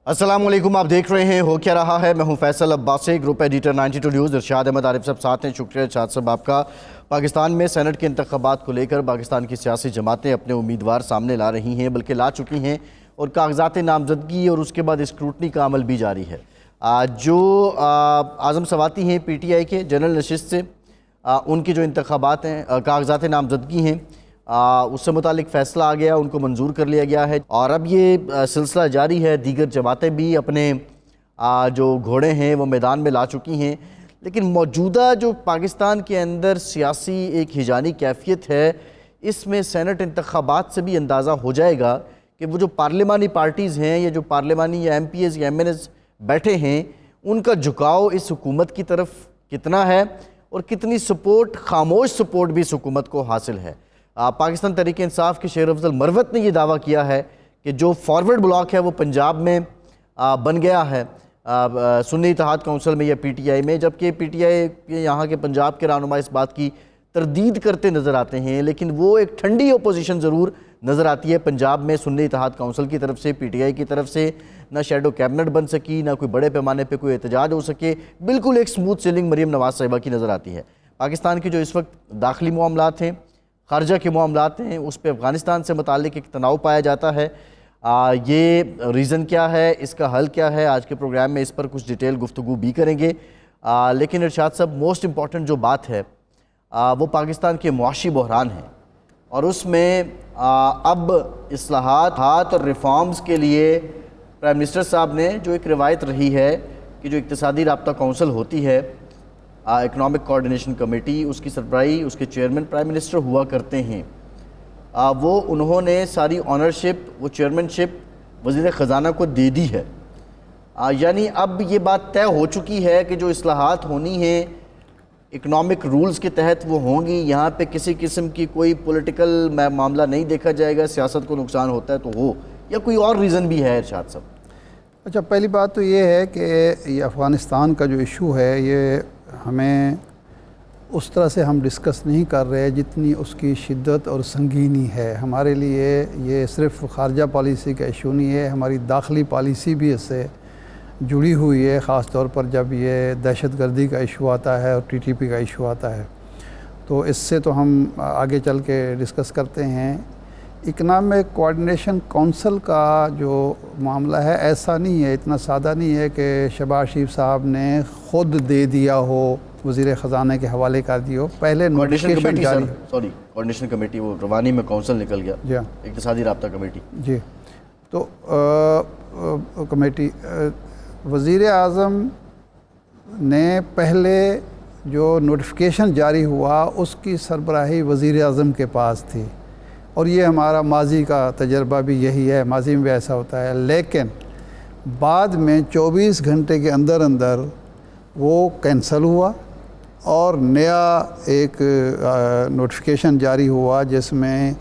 السلام علیکم، آپ دیکھ رہے ہیں ہو کیا رہا ہے۔ میں ہوں Faisal Abbasi, group editor 92 news. Irshad Ahmad Arif Sahab ساتھ ہیں۔ شکریہ ارشاد صاحب آپ کا۔ پاکستان میں سینٹ کے انتخابات کو لے کر پاکستان کی سیاسی جماعتیں اپنے امیدوار سامنے لا رہی ہیں، بلکہ لا چکی ہیں، اور کاغذات نامزدگی اور اس کے بعد اسکروٹنی کا عمل بھی جاری ہے۔ جو اعظم سواتی ہیں پی ٹی آئی کے جنرل نشست سے، ان کی جو انتخابات ہیں، کاغذات نامزدگی ہیں، اس سے متعلق فیصلہ آ گیا، ان کو منظور کر لیا گیا ہے، اور اب یہ سلسلہ جاری ہے۔ دیگر جماعتیں بھی اپنے جو گھوڑے ہیں وہ میدان میں لا چکی ہیں، لیکن موجودہ جو پاکستان کے اندر سیاسی ایک ہیجانی کیفیت ہے، اس میں سینٹ انتخابات سے بھی اندازہ ہو جائے گا کہ وہ جو پارلیمانی پارٹیز ہیں، یا جو پارلیمانی یا ایم پی ایز یا ایم این ایز بیٹھے ہیں، ان کا جھکاؤ اس حکومت کی طرف کتنا ہے، اور کتنی سپورٹ، خاموش سپورٹ بھی اس حکومت کو حاصل ہے۔ پاکستان تحریک انصاف کے شیر افضل مروت نے یہ دعویٰ کیا ہے کہ جو فارورڈ بلاک ہے وہ پنجاب میں بن گیا ہے، سنی اتحاد کونسل میں یا پی ٹی آئی میں، جبکہ پی ٹی آئی یہاں کے پنجاب کے رہنما اس بات کی تردید کرتے نظر آتے ہیں، لیکن وہ ایک ٹھنڈی اپوزیشن ضرور نظر آتی ہے پنجاب میں سنی اتحاد کونسل کی طرف سے، پی ٹی آئی کی طرف سے۔ نہ شیڈو کیبنٹ بن سکی، نہ کوئی بڑے پیمانے پہ کوئی احتجاج ہو سکے، بالکل ایک سموتھ سیلنگ مریم نواز صاحبہ کی نظر آتی ہے۔ پاکستان کے جو اس وقت داخلی معاملات ہیں، خارجہ کے معاملات ہیں، اس پہ افغانستان سے متعلق ایک تناؤ پایا جاتا ہے۔ یہ ریزن کیا ہے، اس کا حل کیا ہے، آج کے پروگرام میں اس پر کچھ ڈیٹیل گفتگو بھی کریں گے۔ لیکن ارشاد صاحب، موسٹ امپورٹنٹ جو بات ہے وہ پاکستان کے معاشی بحران ہے، اور اس میں اب اصلاحات اور ریفارمز کے لیے پرائم منسٹر صاحب نے جو ایک روایت رہی ہے کہ جو اقتصادی رابطہ کونسل ہوتی ہے، اکنامک کوارڈینیشن کمیٹی، اس کی سربراہی، اس کے چیئرمین پرائم منسٹر ہوا کرتے ہیں، وہ انہوں نے ساری آنرشپ، وہ چیئرمینشپ وزیر خزانہ کو دے دی ہے۔ یعنی اب یہ بات طے ہو چکی ہے کہ جو اصلاحات ہونی ہیں اکنامک رولز کے تحت وہ ہوں گی، یہاں پہ کسی قسم کی کوئی پولیٹیکل معاملہ نہیں دیکھا جائے گا، سیاست کو نقصان ہوتا ہے تو ہو، یا کوئی اور ریزن بھی ہے ارشاد صاحب؟ اچھا، پہلی بات تو یہ ہے کہ یہ افغانستان کا جو ایشو ہے، یہ ہمیں اس طرح سے ہم ڈسکس نہیں کر رہے جتنی اس کی شدت اور سنگینی ہے۔ ہمارے لیے یہ صرف خارجہ پالیسی کا ایشو نہیں ہے، ہماری داخلی پالیسی بھی اس سے جڑی ہوئی ہے، خاص طور پر جب یہ دہشت گردی کا ایشو آتا ہے اور ٹی ٹی پی کا ایشو آتا ہے، تو اس سے تو ہم آگے چل کے ڈسکس کرتے ہیں۔ اکنامک کوارڈینیشن کونسل کا جو معاملہ ہے ایسا نہیں ہے، اتنا سادہ نہیں ہے کہ شہباز شریف صاحب نے خود دے دیا ہو، وزیر خزانہ کے حوالے کر دی ہو، پہلے نوٹیفیکیشن جاری، کوارڈینیشن کمیٹی، وہ روانی میں کونسل نکل گیا، جی اقتصادی رابطہ کمیٹی، جی، تو کمیٹی وزیر اعظم نے پہلے جو نوٹیفیکیشن جاری ہوا اس کی سربراہی وزیر اعظم کے پاس تھی، اور یہ ہمارا ماضی کا تجربہ بھی یہی ہے، ماضی میں بھی ایسا ہوتا ہے، لیکن بعد میں 24 گھنٹے کے اندر اندر وہ کینسل ہوا اور نیا ایک نوٹیفیکیشن جاری ہوا جس میں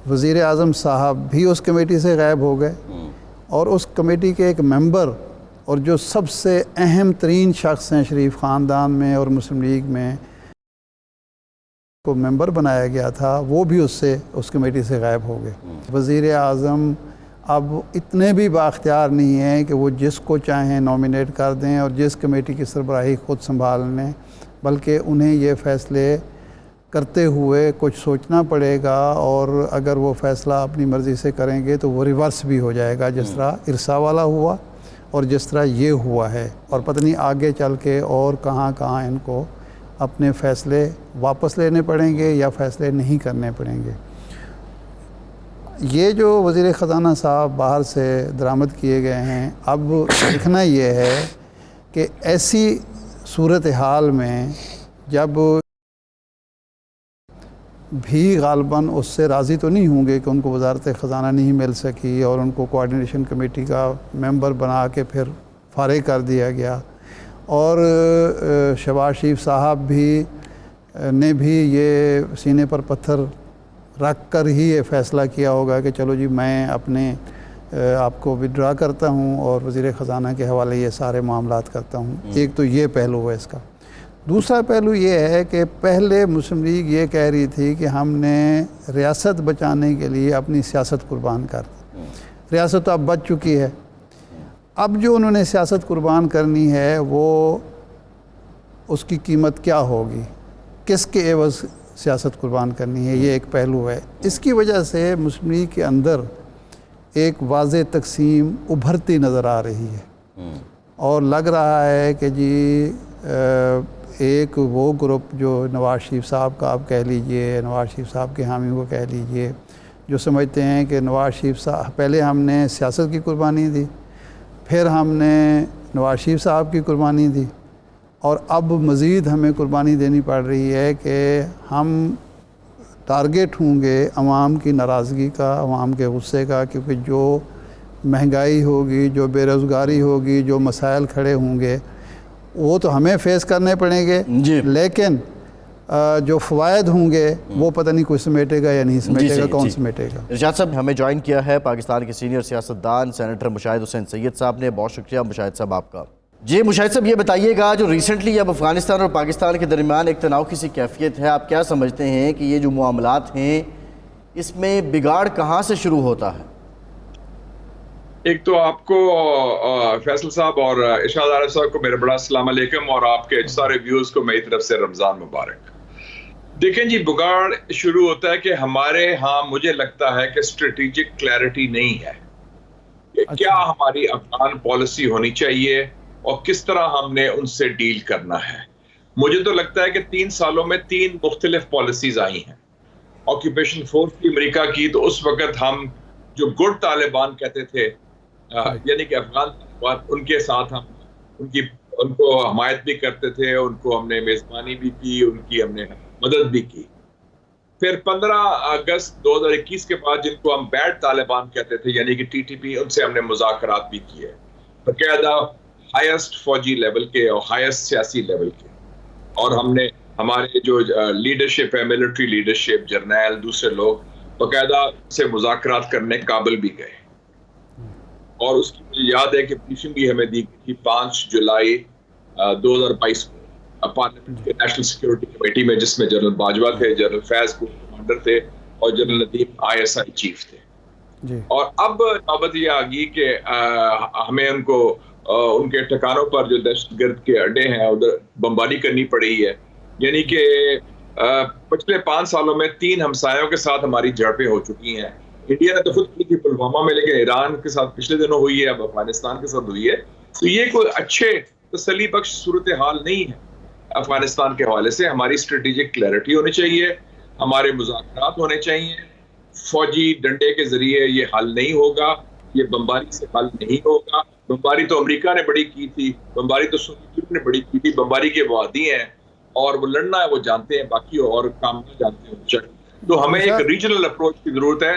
وزیر اعظم صاحب بھی اس کمیٹی سے غائب ہو گئے، اور اس کمیٹی کے ایک ممبر اور جو سب سے اہم ترین شخص ہیں شریف خاندان میں اور مسلم لیگ میں کو ممبر بنایا گیا تھا، وہ بھی اس کمیٹی سے غائب ہو گئے۔ وزیر اعظم اب اتنے بھی بااختیار نہیں ہیں کہ وہ جس کو چاہیں نومینیٹ کر دیں اور جس کمیٹی کی سربراہی خود سنبھال لیں، بلکہ انہیں یہ فیصلے کرتے ہوئے کچھ سوچنا پڑے گا، اور اگر وہ فیصلہ اپنی مرضی سے کریں گے تو وہ ریورس بھی ہو جائے گا، جس طرح ارسا والا ہوا اور جس طرح یہ ہوا ہے، اور پتہ نہیں آگے چل کے اور کہاں کہاں ان کو اپنے فیصلے واپس لینے پڑیں گے یا فیصلے نہیں کرنے پڑیں گے۔ یہ جو وزیر خزانہ صاحب باہر سے درآمد کیے گئے ہیں، اب دیکھنا یہ ہے کہ ایسی صورتحال میں جب بھی غالباً اس سے راضی تو نہیں ہوں گے کہ ان کو وزارت خزانہ نہیں مل سکی اور ان کو کوارڈینیشن کمیٹی کا ممبر بنا کے پھر فارغ کر دیا گیا، اور شہباز شریف صاحب نے بھی یہ سینے پر پتھر رکھ کر ہی یہ فیصلہ کیا ہوگا کہ چلو جی میں اپنے آپ کو وڈرا کرتا ہوں اور وزیر خزانہ کے حوالے یہ سارے معاملات کرتا ہوں۔ ایک تو یہ پہلو ہے اس کا۔ دوسرا پہلو یہ ہے کہ پہلے مسلم لیگ یہ کہہ رہی تھی کہ ہم نے ریاست بچانے کے لیے اپنی سیاست قربان کر دی، ریاست تو اب بچ چکی ہے، اب جو انہوں نے سیاست قربان کرنی ہے وہ اس کی قیمت کیا ہوگی، کس کے عوض سیاست قربان کرنی ہے، یہ ایک پہلو ہے۔ اس کی وجہ سے مسلم لیگ کے اندر ایک واضح تقسیم ابھرتی نظر آ رہی ہے، اور لگ رہا ہے کہ جی ایک وہ گروپ جو نواز شریف صاحب کا آپ کہہ لیجئے، نواز شریف صاحب کے حامی کو کہہ لیجئے، جو سمجھتے ہیں کہ نواز شریف صاحب، پہلے ہم نے سیاست کی قربانی دی، پھر ہم نے نواز شریف صاحب کی قربانی دی، اور اب مزید ہمیں قربانی دینی پڑ رہی ہے کہ ہم ٹارگیٹ ہوں گے عوام کی ناراضگی کا، عوام کے غصے کا، کیونکہ جو مہنگائی ہوگی، جو بے روزگاری ہوگی، جو مسائل کھڑے ہوں گے وہ تو ہمیں فیس کرنے پڑیں گے جی، لیکن جو فوائد ہوں گے وہ پتہ نہیں کوئی سمیٹے گا یا نہیں سمیٹے گا، کون سمیٹے گا۔ ارشاد صاحب ہمیں جوائن کیا ہے پاکستان کے سینئر سیاستدان سینیٹر مشاہد حسین سید صاحب نے، بہت شکریہ مشاہد صاحب آپ کا۔ جی مشاہد صاحب یہ بتائیے گا، جو ریسنٹلی اب افغانستان اور پاکستان کے درمیان ایک تناؤ کی سی کیفیت ہے، آپ کیا سمجھتے ہیں کہ یہ جو معاملات ہیں اس میں بگاڑ کہاں سے شروع ہوتا ہے؟ ایک تو آپ کو فیصل صاحب اور ارشاد عارف صاحب کو میرا بڑا السلام علیکم، اور آپ کے سارے ویوز کو میری طرف سے رمضان مبارک۔ دیکھیں جی، بگاڑ شروع ہوتا ہے کہ ہمارے ہاں مجھے لگتا ہے کہ اسٹریٹجک کلیئرٹی نہیں ہے کہ کیا ہماری افغان پالیسی ہونی چاہیے اور کس طرح ہم نے ان سے ڈیل کرنا ہے۔ مجھے تو لگتا ہے کہ 3 سالوں میں 3 مختلف پالیسیز آئی ہیں۔ آکیوپیشن فورس کی امریکہ کی، تو اس وقت ہم جو گڈ طالبان کہتے تھے، یعنی کہ افغان طالبان، ان کے ساتھ ہم ان کو حمایت بھی کرتے تھے، ان کو ہم نے میزبانی بھی کی، ان کی ہم نے مدد بھی کی۔ پھر 15 اگست 2021 کے بعد جن کو ہم بیڈ طالبان کہتے تھے، یعنی کہ ٹی ٹی پی، ان سے ہم نے مذاکرات بھی کیے باقاعدہ ہائیسٹ فوجی لیول کے اور ہائیسٹ سیاسی لیول کے، اور ہم نے ہمارے جو لیڈرشپ ہے، ملٹری لیڈرشپ، جرنیل، دوسرے لوگ باقاعدہ سے مذاکرات کرنے قابل بھی گئے، اور اس کی مجھے یاد ہے کہ بریفنگ بھی ہمیں دی گئی تھی 5 جولائی 2022 کو پارلیمنٹ کے نیشنل سیکیورٹی کمیٹی میں، جس میں جنرل باجوہ تھے، جنرل فیض کو کمانڈر تھے، اور جنرل ندیم ISI چیف تھے جی۔ اور اب نوبت یہ آ گئی کہ ہمیں ان کو ان کے ٹھکانوں پر جو دہشت گرد کے اڈے ہیں ادھر بمباری کرنی پڑی ہے۔ یعنی کہ پچھلے 5 سالوں میں 3 ہمسایوں کے ساتھ ہماری جھڑپیں ہو چکی ہیں۔ انڈیا نے تو خود کی تھی پلوامہ میں، لیکن ایران کے ساتھ پچھلے دنوں ہوئی ہے، اب افغانستان کے ساتھ ہوئی ہے۔ تو یہ کوئی اچھے تسلی بخش صورتحال نہیں ہے افغانستان کے حوالے سے۔ ہماری اسٹریٹجک کلیئرٹی ہونی چاہیے، ہمارے مذاکرات ہونے چاہیے۔ فوجی ڈنڈے کے ذریعے یہ حل نہیں ہوگا، یہ بمباری سے حل نہیں ہوگا۔ بمباری تو امریکہ نے بڑی کی تھی، بمباری تو سوویت یونین نے بڑی کی تھی، بمباری کے وہ عادی ہیں اور وہ لڑنا ہے وہ جانتے ہیں، باقی اور کام نہ جانتے ہیں۔ تو ہمیں ایک ریجنل اپروچ کی ضرورت ہے۔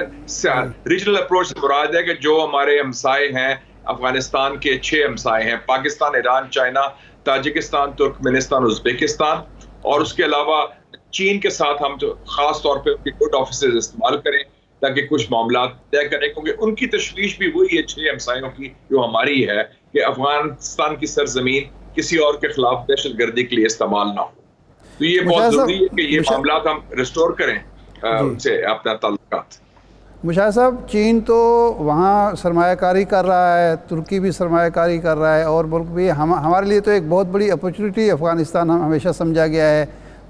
ریجنل اپروچ سے مراد ہے کہ جو ہمارے ہمسائے ہیں، افغانستان کے 6 ہمسائے ہیں، Pakistan, Iran, China, Tajikistan, ترکمنستان، Uzbekistan, اور اس کے علاوہ چین کے ساتھ ہم جو خاص طور پہ ان کے گڈ آفیسز استعمال کریں تاکہ کچھ معاملات طے کریں، کیونکہ ان کی تشویش بھی وہی ہے 6 ہمسایوں کی جو ہماری ہے، کہ افغانستان کی سرزمین کسی اور کے خلاف دہشت گردی کے لیے استعمال نہ ہو۔ تو یہ بہت ضروری ہے کہ یہ معاملات ہم ریسٹور کریں ان سے اپنا تعلقات۔ مشاہد صاحب، چین تو وہاں سرمایہ کاری کر رہا ہے، ترکی بھی سرمایہ کاری کر رہا ہے، اور ملک بھی ہمارے لیے تو ایک بہت بڑی اپرچونٹی افغانستان ہمیشہ سمجھا گیا ہے،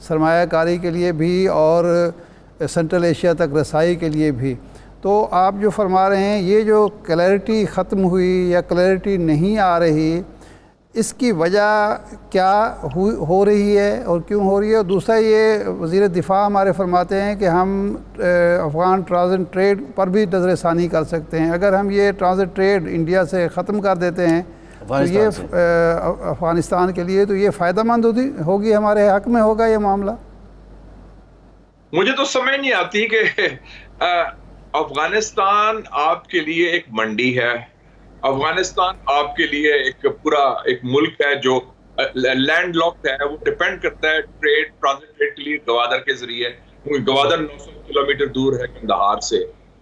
سرمایہ کاری کے لیے بھی اور سنٹرل ایشیا تک رسائی کے لیے بھی۔ تو آپ جو فرما رہے ہیں، یہ جو کلیئرٹی ختم ہوئی یا کلیئرٹی نہیں آ رہی، اس کی وجہ کیا ہو رہی ہے اور کیوں ہو رہی ہے؟ اور دوسرا یہ وزیر دفاع ہمارے فرماتے ہیں کہ ہم افغان ٹرانزٹ ٹریڈ پر بھی نظر ثانی کر سکتے ہیں۔ اگر ہم یہ ٹرانزٹ ٹریڈ انڈیا سے ختم کر دیتے ہیں تو یہ افغانستان کے لیے تو یہ فائدہ مند ہوگی، ہمارے حق میں ہوگا یہ معاملہ؟ مجھے تو سمجھ نہیں آتی کہ افغانستان آپ کے لیے ایک منڈی ہے، افغانستان آپ کے لیے ایک پورا ایک ملک ہے جو لینڈ لاکڈ ہے، وہ ڈیپینڈ کرتا ہے ٹریڈ، ٹرانزٹ ٹریڈ کے لیے گوادر کے ذریعے، کیونکہ گوادر 900 کلومیٹر دور ہے کندہار سے،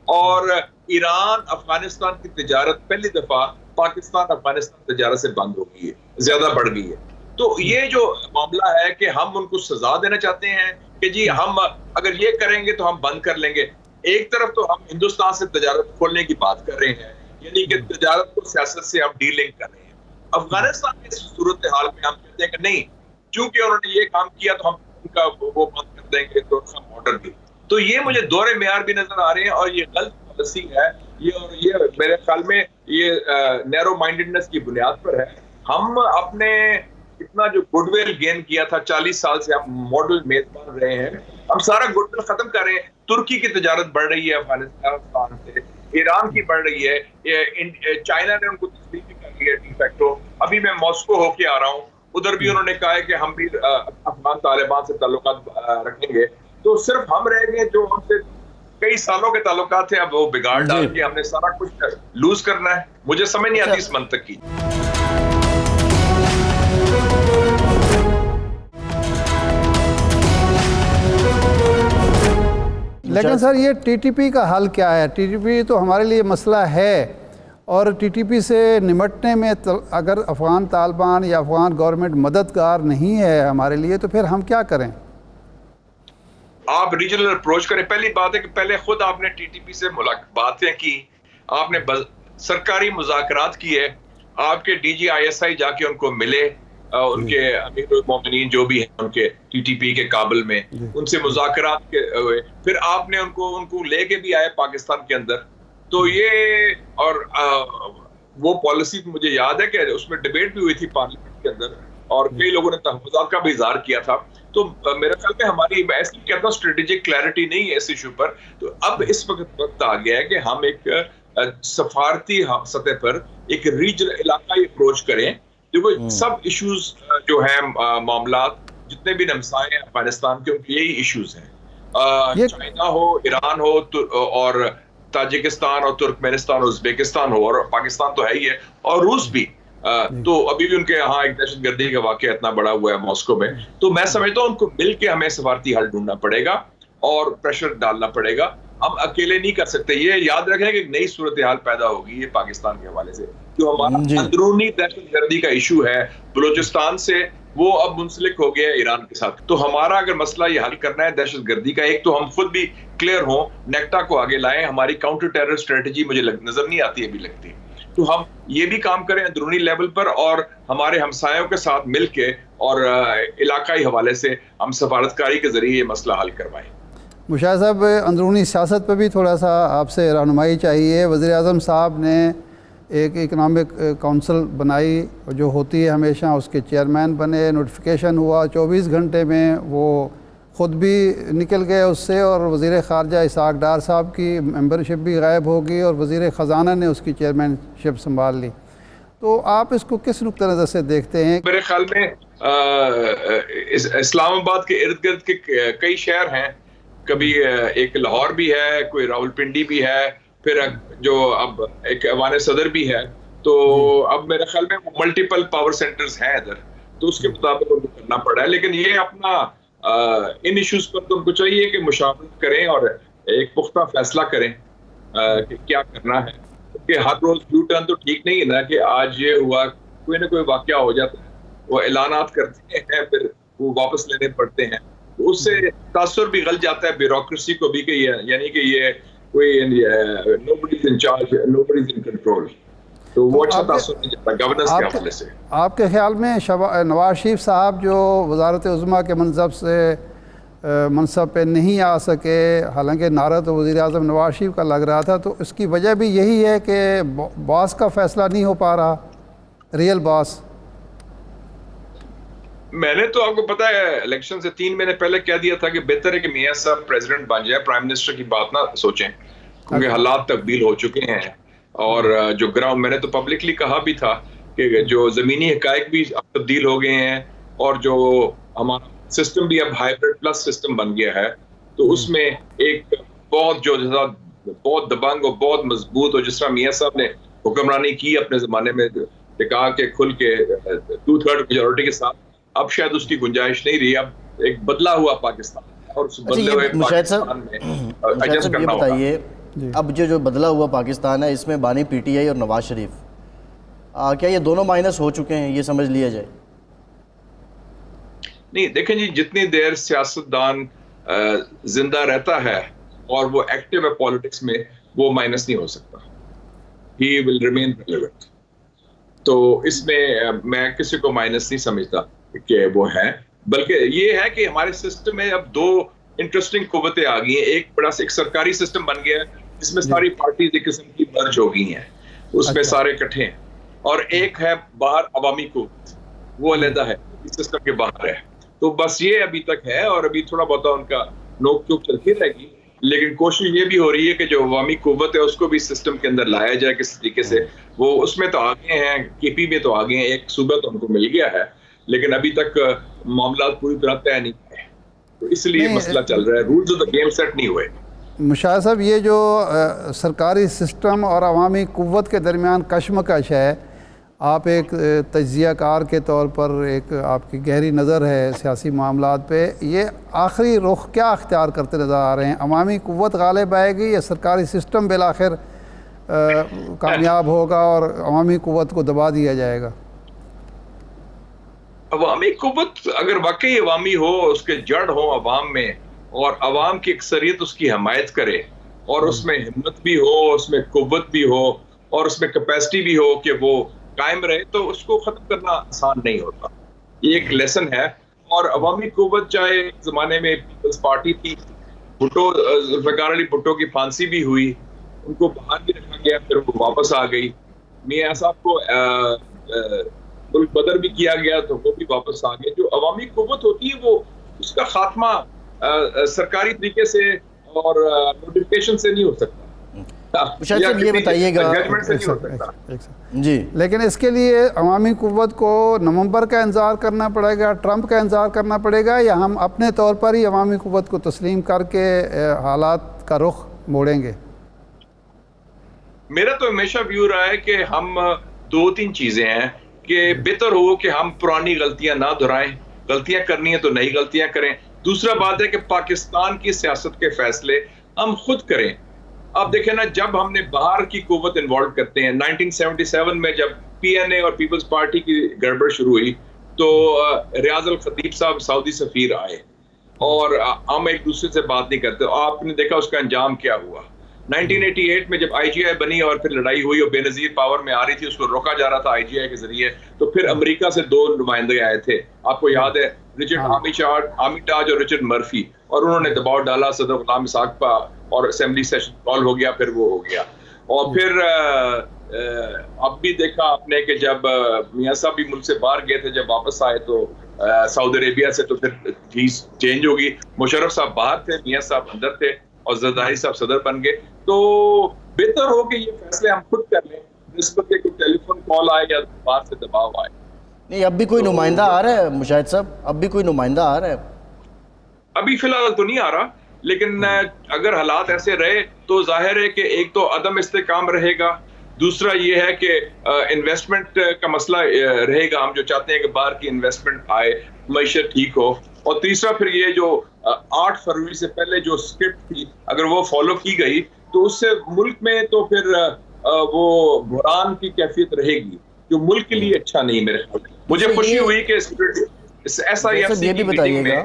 اور ایران افغانستان کی تجارت پہلی دفعہ پاکستان افغانستان تجارت سے بند ہو گئی ہے، زیادہ بڑھ گئی ہے۔ تو یہ جو معاملہ ہے کہ ہم ان کو سزا دینا چاہتے ہیں کہ جی ہم اگر یہ کریں گے تو ہم بند کر لیں گے۔ ایک طرف تو ہم ہندوستان سے تجارت کھولنے کی بات کر رہے ہیں، یعنی کہ تجارت کو سیاست سے ہم ڈیلنگ کر رہے ہیں. افغانستان کی صورتحال میں ہم کہتے ہیں کہ نہیں, چونکہ انہوں نے یہ کام کیا تو ہم ان کا وہ بند کر دیں گے تو آرڈر بھی. تو یہ مجھے دور معیار بھی نظر آ رہے ہیں اور یہ غلط پالیسی ہے یہ میرے خیال میں یہ نیرو مائنڈڈنس کی بنیاد پر ہے. ہم اپنے اتنا جو گڈ ول گین کیا تھا 40 سال سے ہم ماڈل میزبان رہے ہیں, ہم سارا گڈ ول ختم کر رہے ہیں. ترکی کی تجارت بڑھ رہی ہے افغانستان سے, ایران کی بڑھ رہی ہے, چائنا نے ان کو تسلیم بھی کر لیا ڈی فیکٹو. ابھی میں ماسکو ہو کے آ رہا ہوں, ادھر بھی انہوں نے کہا ہے کہ ہم بھی افغان طالبان سے تعلقات رکھیں گے. تو صرف ہم رہ گئے جو ہم سے کئی سالوں کے تعلقات تھے, اب وہ بگاڑ ڈال کے ہم نے سارا کچھ لوز کرنا ہے. مجھے سمجھ نہیں آتی اس منطق کی. لیکن سر یہ ٹی ٹی پی کا حل کیا ہے؟ ٹی ٹی پی تو ہمارے لیے مسئلہ ہے, اور ٹی ٹی پی سے نمٹنے میں اگر افغان طالبان یا افغان گورنمنٹ مددگار نہیں ہے ہمارے لیے تو پھر ہم کیا کریں؟ آپ ریجنل اپروچ کریں. پہلی بات ہے کہ پہلے خود آپ نے ٹی ٹی پی سے باتیں کی, آپ نے سرکاری مذاکرات کیے, آپ کے D G I S I جا کے ان کو ملے, ان کے امیر المومنین جو بھی ہیں ان کے ٹی ٹی پی کے کابل میں, ان سے مذاکرات ہوئے. پھر آپ نے ان کو لے کے بھی آئے پاکستان کے اندر. تو یہ اور وہ پالیسی مجھے یاد ہے کہ اس میں ڈیبیٹ بھی ہوئی تھی پارلیمنٹ کے اندر اور کئی لوگوں نے تحفظات کا بھی اظہار کیا تھا. تو میرے خیال میں ہماری ایسی کہتا ہوں اسٹریٹجک کلیئرٹی نہیں ہے اس ایشو پر. تو اب اس وقت آ گیا ہے کہ ہم ایک سفارتی سطح پر ایک ریجنل علاقائی اپروچ کریں. دیکھو سب ایشوز جو ہیں معاملات جتنے بھی ہمسائے ہیں افغانستان کے, ان کے یہی ایشوز ہیں. چائنا ہو, ایران ہو اور تاجکستان اور ترکمانستان اور ازبیکستان ہو, اور پاکستان تو ہے ہی ہے, اور روس بھی. تو ابھی بھی ان کے یہاں ایک دہشت گردی کا واقعہ اتنا بڑا ہوا ہے ماسکو میں. تو میں سمجھتا ہوں ان کو مل کے ہمیں سفارتی حل ڈھونڈنا پڑے گا اور پریشر ڈالنا پڑے گا. ہم اکیلے نہیں کر سکتے. یہ یاد رکھیں کہ ایک نئی صورتحال پیدا ہوگی یہ پاکستان کے حوالے سے. جو ہمارا اندرونی دہشت گردی کا ایشو ہے بلوچستان سے, وہ اب منسلک ہو گیا ہے ایران کے ساتھ. تو ہمارا اگر مسئلہ یہ حل کرنا ہے دہشت گردی کا, ایک تو ہم خود بھی کلیئر ہوں, نیکٹا کو آگے لائیں. ہماری کاؤنٹر ٹیرر اسٹریٹجی مجھے نظر نہیں آتی ابھی لگتی. تو ہم یہ بھی کام کریں اندرونی لیول پر اور ہمارے ہمسایوں کے ساتھ مل کے, اور علاقائی حوالے سے ہم سفارتکاری کے ذریعے یہ مسئلہ حل کروائیں. مشاہد صاحب, اندرونی سیاست پہ بھی تھوڑا سا آپ سے رہنمائی چاہیے. وزیر اعظم صاحب نے ایک اکنامک کونسل بنائی جو ہوتی ہے ہمیشہ, اس کے چیئرمین بنے, نوٹیفیکیشن ہوا, 24 گھنٹے میں وہ خود بھی نکل گئے اس سے, اور وزیر خارجہ اسحاق ڈار صاحب کی ممبرشپ بھی غائب ہو گئی اور وزیر خزانہ نے اس کی چیئرمین شپ سنبھال لی. تو آپ اس کو کس نقطہ نظر سے دیکھتے ہیں؟ میرے خیال میں اسلام آباد کے ارد گرد کے کئی شہر ہیں, کبھی ایک لاہور بھی ہے, کوئی راول پنڈی بھی ہے, پھر جو اب ایک ایوان صدر بھی ہے. تو اب میرے خیال میں ملٹیپل پاور سینٹرز ہیں ادھر, تو اس کے مطابق ان کو کرنا پڑا ہے. لیکن یہ اپنا ان ایشوز پر تو ان کو چاہیے کہ مشاورت کریں اور ایک پختہ فیصلہ کریں کہ کیا کرنا ہے. کہ ہر روز یو ٹرن تو ٹھیک نہیں ہے نا, کہ آج یہ ہوا, کوئی نہ کوئی واقعہ ہو جاتا ہے, وہ اعلانات کرتے ہیں پھر وہ واپس لینے پڑتے ہیں. اس سے تاثر بھی غلط جاتا ہے بیوروکریسی کو بھی, کہ یعنی کہ یہ کوئی nobody is in charge, nobody is in control. تو وہ اچھا تاثر نہیں جاتا گورننس کے حوالے سے. آپ کے خیال میں نواز شریف صاحب جو وزارت عظمیٰ کے منصب پہ نہیں آ سکے, حالانکہ نعرہ تو وزیر اعظم نواز شریف کا لگ رہا تھا, تو اس کی وجہ بھی یہی ہے کہ باس کا فیصلہ نہیں ہو پا رہا, ریئل باس؟ میں نے تو آپ کو پتا ہے الیکشن سے 3 مہینے پہلے کہہ دیا تھا کہ بہتر ہے کہ میاں صاحب پریزیڈنٹ بن جائے, پرائم منسٹر کی بات نہ سوچیں, کیونکہ حالات تبدیل ہو چکے ہیں. اور جو گراؤنڈ, میں نے تو پبلکلی کہا بھی تھا کہ جو زمینی حقائق بھی تبدیل ہو گئے ہیں, اور جو ہمارا سسٹم بھی اب ہائیبرڈ پلس سسٹم بن گیا ہے. تو اس میں ایک بہت دبنگ اور بہت مضبوط, اور جس طرح میاں صاحب نے حکمرانی کی اپنے زمانے میں, کہا کہ کھل کے 2/3 میجورٹی کے ساتھ, اب شاید اس کی گنجائش نہیں رہی. اب ایک بدلا ہوا پاکستان, اور اس بدلے ہوئے پاکستان میں ایڈجسٹ کرنا ہوگا. بتائیے, اب جو بدلا ہوا پاکستان ہے, اس میں بانی پی ٹی آئی اور نواز شریف, کیا یہ دونوں مائنس ہو چکے ہیں, یہ سمجھ لیا جائے؟ نہیں, دیکھیں جی, جتنی دیر سیاستدان زندہ رہتا ہے اور وہ ایکٹیو ہے پالیٹکس میں, وہ مائنس نہیں ہو سکتا. he will remain relevant. تو اس میں میں کسی کو مائنس نہیں سمجھتا کہ وہ ہے, بلکہ یہ ہے کہ ہمارے سسٹم میں اب دو انٹرسٹنگ قوتیں آ گئی ہیں. ایک بڑا ایک سرکاری سسٹم بن گیا ہے جس میں ساری پارٹیز ایک قسم کی مرج ہو گئی ہیں, اس میں سارے اکٹھے ہیں, اور ایک ہے باہر عوامی قوت, وہ علیحدہ ہے, اس سسٹم کے باہر ہے. تو بس یہ ابھی تک ہے, اور ابھی تھوڑا بہت ان کا نوک چوک چلتی رہے گی, لیکن کوشش یہ بھی ہو رہی ہے کہ جو عوامی قوت ہے اس کو بھی سسٹم کے اندر لایا جائے کس طریقے سے. وہ اس میں تو آگے ہیں, کے پی میں تو آگے ہیں, ایک صوبہ تو ان کو مل گیا ہے, لیکن ابھی تک معاملات پوری طرح طے نہیں ہوئے, تو اس لیے مسئلہ چل رہا ہے, rules of the game set نہیں ہوئے. مشاہد صاحب, یہ جو سرکاری سسٹم اور عوامی قوت کے درمیان کشمکش ہے, آپ ایک تجزیہ کار کے طور پر ایک آپ کی گہری نظر ہے سیاسی معاملات پہ, یہ آخری رخ کیا اختیار کرتے نظر آ رہے ہیں؟ عوامی قوت غالب آئے گی یا سرکاری سسٹم بالآخر کامیاب ہوگا اور عوامی قوت کو دبا دیا جائے گا؟ عوامی قوت اگر واقعی عوامی ہو, اس کے جڑ ہو عوام میں, اور عوام کی اکثریت اس کی حمایت کرے, اور اس میں ہمت بھی ہو, اس میں قوت بھی ہو, اور اس میں کیپیسٹی بھی ہو کہ وہ قائم رہے, تو اس کو ختم کرنا آسان نہیں ہوتا. یہ ایک لیسن ہے. اور عوامی قوت چاہے زمانے میں پیپلز پارٹی تھی, بھٹو, ذوالفقار علی بھٹو کی پھانسی بھی ہوئی, ان کو باہر بھی رکھا گیا, پھر وہ واپس آ گئی. میاں صاحب کو ملک بدر بھی کیا گیا تو وہ بھی واپس آ گئے. جو عوامی قوت ہوتی ہے وہ اس کا خاتمہ سرکاری طریقے سے اور نوٹیفکیشن سے نہیں ہو سکتا. شاید صاحب یہ بتائیے گا جی, لیکن اس کے لیے عوامی قوت کو نومبر کا انتظار کرنا پڑے گا, ٹرمپ کا انتظار کرنا پڑے گا, یا ہم اپنے طور پر ہی عوامی قوت کو تسلیم کر کے حالات کا رخ موڑیں گے؟ میرا تو ہمیشہ ویو رہا ہے کہ ہم دو تین چیزیں ہیں کہ بہتر ہو کہ ہم پرانی غلطیاں نہ دہرائیں, غلطیاں کرنی ہیں تو نئی غلطیاں کریں. دوسرا بات ہے کہ پاکستان کی سیاست کے فیصلے ہم خود کریں. آپ دیکھیں نا, جب ہم نے باہر کی قوت انوالو کرتے ہیں, 1977 میں جب پی این اے اور پیپلز پارٹی کی گڑبڑ شروع ہوئی تو ریاض الخطیب صاحب سعودی سفیر آئے, اور ہم ایک دوسرے سے بات نہیں کرتے. آپ نے دیکھا اس کا انجام کیا ہوا. 1988 میں جب آئی جی آئی بنی اور پھر لڑائی ہوئی اور بے نظیر پاور میں آ رہی تھی, اس کو روکا جا رہا تھا آئی جی آئی کے ذریعے, تو پھر امریکہ سے دو نمائندے آئے تھے, آپ کو یاد ہے, رچرڈ آرمیٹاج اور رچرڈ مرفی, اور انہوں نے دباؤ ڈالا صدر غلام اسحاق پہ, اور اسمبلی سیشن کال ہو گیا, پھر وہ ہو گیا. اور پھر اب بھی دیکھا آپ نے کہ جب میاں صاحب بھی ملک سے باہر گئے تھے, جب واپس آئے تو سعودی عربیہ سے, تو پھر چیز چینج ہوگی. مشرف صاحب باہر تھے, میاں صاحب اندر تھے, اور زرداری صاحب صدر بن گئے. تو بہتر ہو کہ یہ فیصلے ہم خود کر لیں, نسبت کہ کوئی ٹیلی فون کال آئے یا باہر سے دباؤ آئے. نہیں, اب بھی کوئی نمائندہ آ رہا ہے مشاہد صاحب, اب بھی کوئی نمائندہ آ رہا ہے؟ ابھی فی الحال تو نہیں آ رہا, لیکن اگر حالات ایسے رہے تو ظاہر ہے کہ ایک تو عدم استحکام رہے گا, دوسرا یہ ہے کہ انویسٹمنٹ کا مسئلہ رہے گا. ہم جو چاہتے ہیں کہ باہر کی انویسٹمنٹ آئے, معیشت ٹھیک ہو, اور تیسرا پھر یہ جو 8 فروری سے پہلے جو اسکرپٹ تھی اگر وہ فالو کی گئی تو اس سے ملک میں تو پھر وہ بحران کی کیفیت رہے گی, جو ملک کے لیے اچھا نہیں. میرے خیال مجھے خوشی ہوئی کہ ایس آئی ایف سی کی میٹنگ میں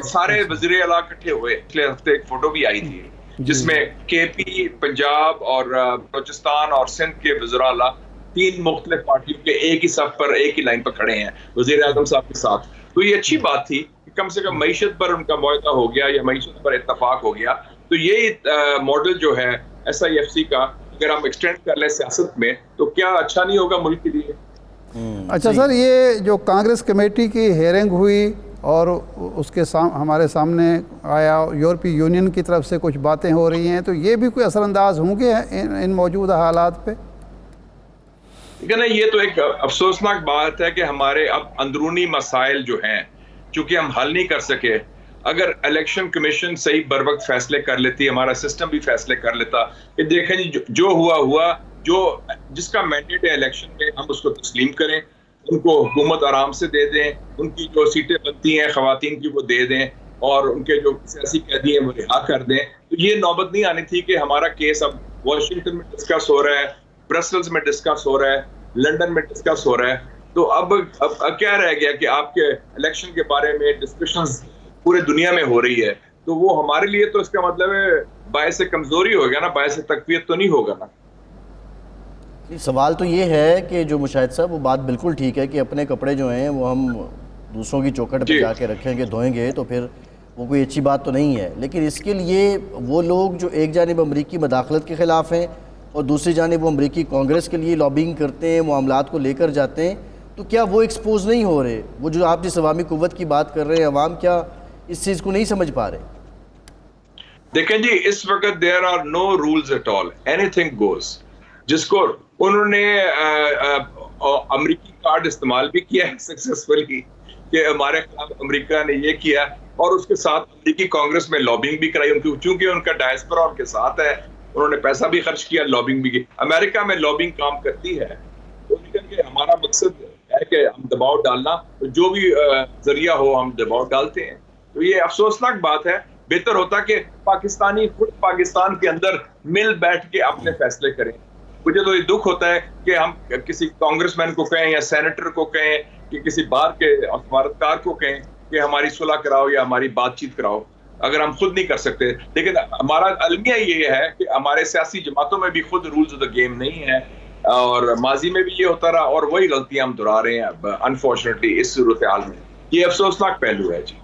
سارے وزیر اعلیٰ اکٹھے ہوئے. پچھلے ہفتے ایک فوٹو بھی آئی تھی جس میں کے پی, پنجاب اور بلوچستان اور سندھ کے وزراء اعلیٰ 3 مختلف پارٹیوں کے ایک ہی صف پر, ایک ہی لائن پر کھڑے ہیں وزیر اعظم صاحب کے ساتھ. تو یہ اچھی بات تھی کہ کم سے کم معیشت پر ان کا معاہدہ ہو گیا یا معیشت پر اتفاق ہو گیا. تو یہ ماڈل جو ہے ایس آئی ایف سی کا, اگر ہم ایکسٹینڈ کر لیں سیاست میں تو کیا اچھا نہیں ہوگا ملک کے لیے؟ اچھا سر, یہ جو کانگریس کمیٹی کی ہیئرنگ ہوئی اور اس کے ہمارے سامنے آیا, یورپی یونین کی طرف سے کچھ باتیں ہو رہی ہیں, تو یہ بھی کوئی اثر انداز ہوں گے ان موجودہ حالات پہ؟ لیکن یہ تو ایک افسوسناک بات ہے کہ ہمارے اب اندرونی مسائل جو ہیں چونکہ ہم حل نہیں کر سکے. اگر الیکشن کمیشن صحیح بر وقت فیصلے کر لیتی, ہمارا سسٹم بھی فیصلے کر لیتا کہ دیکھیں جی جو ہوا, جو جس کا مینڈیٹ ہے الیکشن میں ہم اس کو تسلیم کریں, ان کو حکومت آرام سے دے دیں, ان کی جو سیٹیں بنتی ہیں خواتین کی وہ دے دیں, اور ان کے جو سیاسی قیدی ہیں وہ رہا کر دیں. تو یہ نوبت نہیں آنی تھی کہ ہمارا کیس اب واشنگٹن میں ڈسکس ہو رہا ہے, برسلز میں ڈسکس ہو رہا ہے, لنڈن میں ڈسکس ہو رہا ہے. تو اب کیا رہ گیا کہ آپ کے الیکشن کے بارے میں ڈسکشنز پورے دنیا میں ہو رہی ہے, تو وہ ہمارے لیے تو اس کا مطلب ہے باعث کمزوری ہوگا نا, باعث تقویت تو نہیں ہوگا نا. سوال تو یہ ہے کہ جو مشاہد صاحب وہ بات بالکل ٹھیک ہے کہ اپنے کپڑے جو ہیں وہ ہم دوسروں کی چوکھٹ پہ جا کے رکھیں گے دھوئیں گے تو پھر وہ کوئی اچھی بات تو نہیں ہے، لیکن اس کے لیے وہ لوگ جو ایک جانب امریکی مداخلت کے خلاف ہیں اور دوسری جانب وہ امریکی کانگریس کے لیے لابنگ کرتے ہیں، معاملات کو لے کر جاتے ہیں، تو کیا وہ ایکسپوز نہیں ہو رہے؟ وہ جو آپ جس عوامی قوت کی بات کر رہے ہیں، عوام کیا اس چیز کو نہیں سمجھ پا رہے؟ دیکھیں جی، اس وقت there are no rules at all, anything goes. جس کو انہوں نے امریکی کارڈ استعمال بھی کیا ہے سکسیسفلی کہ ہمارے خلاف امریکہ نے یہ کیا، اور اس کے ساتھ امریکی کانگریس میں لابنگ بھی کرائی، چونکہ ان کا ڈائسپورا ان کے ساتھ ہے، انہوں نے پیسہ بھی خرچ کیا، لابنگ بھی کی. امریکہ میں لابنگ کام کرتی ہے، تو ہمارا مقصد ہے کہ ہم دباؤ ڈالنا، جو بھی ذریعہ ہو ہم دباؤ ڈالتے ہیں. تو یہ افسوسناک بات ہے. بہتر ہوتا کہ پاکستانی خود پاکستان کے اندر مل بیٹھ کے اپنے فیصلے کریں. مجھے تو یہ دکھ ہوتا ہے کہ ہم کسی کانگریس مین کو کہیں یا سینیٹر کو کہیں کہ کسی باہر کے سفارتکار کو کہیں کہ ہماری صلح کراؤ یا ہماری بات چیت کراؤ، اگر ہم خود نہیں کر سکتے. لیکن ہمارا المیہ یہ ہے کہ ہمارے سیاسی جماعتوں میں بھی خود رولز آف دا گیم نہیں ہے، اور ماضی میں بھی یہ ہوتا رہا، اور وہی غلطیاں ہم دہرا رہے ہیں اب انفارچونیٹلی اس صورتحال میں. یہ افسوسناک پہلو ہے جی.